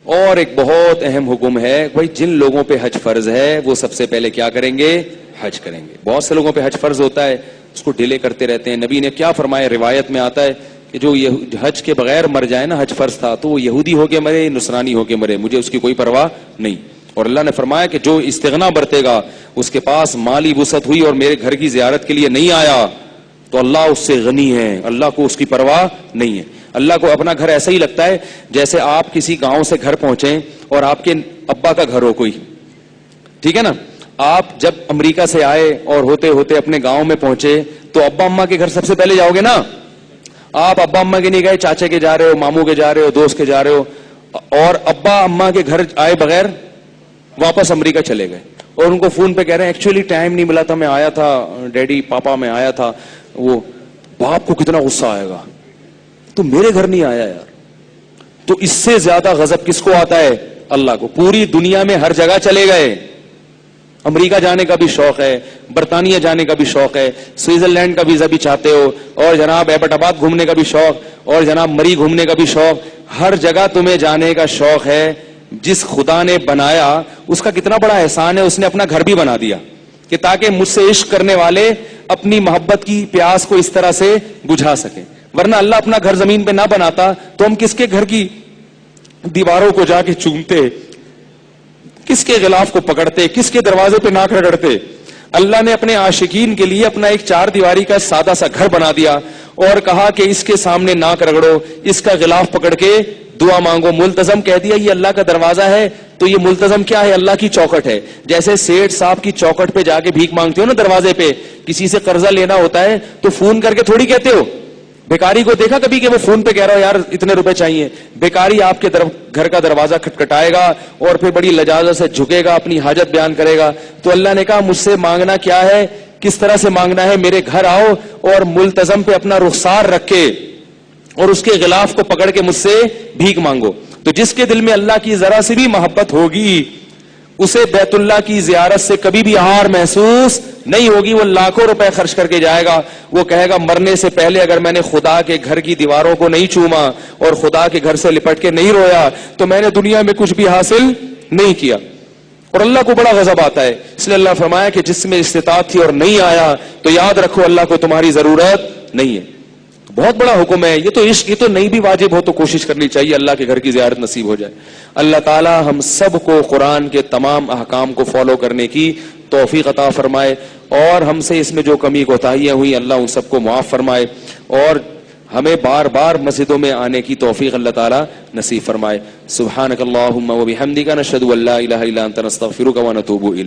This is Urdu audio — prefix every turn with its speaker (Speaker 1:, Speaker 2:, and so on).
Speaker 1: اور ایک بہت اہم حکم ہے بھائی، جن لوگوں پہ حج فرض ہے وہ سب سے پہلے کیا کریں گے؟ حج کریں گے. بہت سے لوگوں پہ حج فرض ہوتا ہے، اس کو ڈیلے کرتے رہتے ہیں. نبی نے کیا فرمایا؟ روایت میں آتا ہے کہ جو حج کے بغیر مر جائے نا، حج فرض تھا تو وہ یہودی ہو کے مرے، نصرانی ہو کے مرے، مجھے اس کی کوئی پرواہ نہیں. اور اللہ نے فرمایا کہ جو استغنا برتے گا، اس کے پاس مالی وسعت ہوئی اور میرے گھر کی زیارت کے لیے نہیں آیا، تو اللہ اس سے غنی ہے، اللہ کو اس کی پرواہ نہیں ہے. اللہ کو اپنا گھر ایسا ہی لگتا ہے جیسے آپ کسی گاؤں سے گھر پہنچے اور آپ کے ابا کا گھر ہو کوئی، ٹھیک ہے نا. آپ جب امریکہ سے آئے اور ہوتے ہوتے اپنے گاؤں میں پہنچے تو ابا اماں کے گھر سب سے پہلے جاؤ گے نا. آپ ابا اماں کے نہیں گئے، چاچے کے جا رہے ہو، ماموں کے جا رہے ہو، دوست کے جا رہے ہو، اور ابا اماں کے گھر آئے بغیر واپس امریکہ چلے گئے اور ان کو فون پہ کہہ رہے ہیں ایکچولی ٹائم نہیں ملا تھا، میں آیا تھا ڈیڈی پاپا، میں آیا تھا. وہ باپ کو کتنا غصہ آئے گا، تو میرے گھر نہیں آیا یار. تو اس سے زیادہ غضب کس کو آتا ہے؟ اللہ کو. پوری دنیا میں ہر جگہ چلے گئے، امریکہ جانے کا بھی شوق ہے، برطانیہ جانے کا بھی شوق ہے، سوئٹزرلینڈ کا ویزا بھی چاہتے ہو، اور جناب ایبٹ آباد گھومنے کا بھی شوق، اور جناب مری گھومنے کا بھی شوق. ہر جگہ تمہیں جانے کا شوق ہے. جس خدا نے بنایا اس کا کتنا بڑا احسان ہے، اس نے اپنا گھر بھی بنا دیا کہ تاکہ مجھ سے عشق کرنے والے اپنی محبت کی پیاس کو اس طرح سے بجھا سکیں. ورنہ اللہ اپنا گھر زمین پہ نہ بناتا تو ہم کس کے گھر کی دیواروں کو جا کے چومتے، کس کے غلاف کو پکڑتے، کس کے دروازے پہ ناک رگڑتے. اللہ نے اپنے عاشقین کے لیے اپنا ایک 4 دیواری کا سادہ سا گھر بنا دیا اور کہا کہ اس کے سامنے ناک رگڑو، اس کا غلاف پکڑ کے دعا مانگو. ملتزم کہہ دیا یہ اللہ کا دروازہ ہے، تو یہ ملتزم کیا ہے؟ اللہ کی چوکھٹ ہے. جیسے سیٹ صاحب کی چوکھٹ پہ جا کے بھیک مانگتے ہو نا دروازے پہ، کسی سے قرضہ لینا ہوتا ہے تو فون کر کے تھوڑی کہتے ہو. بیکاری کو دیکھا کبھی کہ وہ فون پہ کہہ رہا ہو یار اتنے روپے چاہیے؟ بیکاری آپ کے گھر کا دروازہ کھٹکھٹائے گا اور پھر بڑی لجاجت سے جھکے گا، اپنی حاجت بیان کرے گا. تو اللہ نے کہا مجھ سے مانگنا کیا ہے، کس طرح سے مانگنا ہے؟ میرے گھر آؤ اور ملتزم پہ اپنا رخسار رکھ کے اور اس کے غلاف کو پکڑ کے مجھ سے بھیک مانگو. تو جس کے دل میں اللہ کی ذرا سی بھی محبت ہوگی، اسے بیت اللہ کی زیارت سے کبھی بھی ہار محسوس نہیں ہوگی. وہ لاکھوں روپے خرچ کر کے جائے گا، وہ کہے گا مرنے سے پہلے اگر میں نے خدا کے گھر کی دیواروں کو نہیں چوما اور خدا کے گھر سے لپٹ کے نہیں رویا تو میں نے دنیا میں کچھ بھی حاصل نہیں کیا. اور اللہ کو بڑا غضب آتا ہے. اس لیے اللہ فرمایا کہ جس میں استطاعت تھی اور نہیں آیا تو یاد رکھو اللہ کو تمہاری ضرورت نہیں ہے. بہت بڑا حکم ہے یہ تو. عشق یہ تو نہیں بھی واجب ہو تو کوشش کرنی چاہیے اللہ کے گھر کی زیارت نصیب ہو جائے. اللہ تعالی ہم سب کو قرآن کے تمام احکام کو فالو کرنے کی توفیق عطا فرمائے، اور ہم سے اس میں جو کمی کوتاہیاں ہوئی اللہ ان سب کو معاف فرمائے، اور ہمیں بار بار مسجدوں میں آنے کی توفیق اللہ تعالی نصیب فرمائے. سبحانک اللہم و بحمدک، نشہد ان لا الہ الا انت، نستغفرک و نتوب الیک.